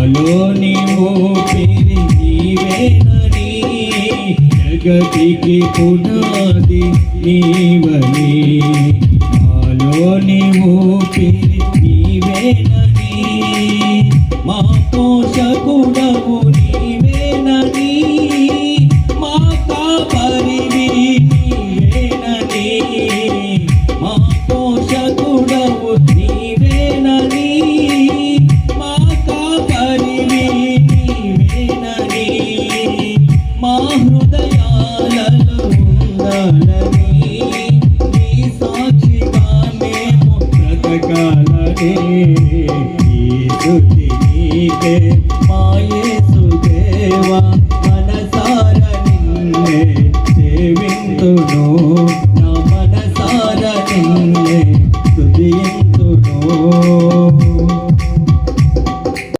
మాలోని ఊపిరి నీవేనని జగతికి పునాది నీవని మాలోని ఊపిరి నీవేనని మా పోషకుడవు నీవేనని మా కాపరివి నీవేనని మా పోషకుడవు నీవేనని మా కాపరివి నీవేనని మా హృదయాలలో ఉండాలని నీ సాక్షిగా మేము బ్రతకాలని ఈ స్తుతి నీకే మా యేసుదేవా మనసార నిన్నే సేవింతును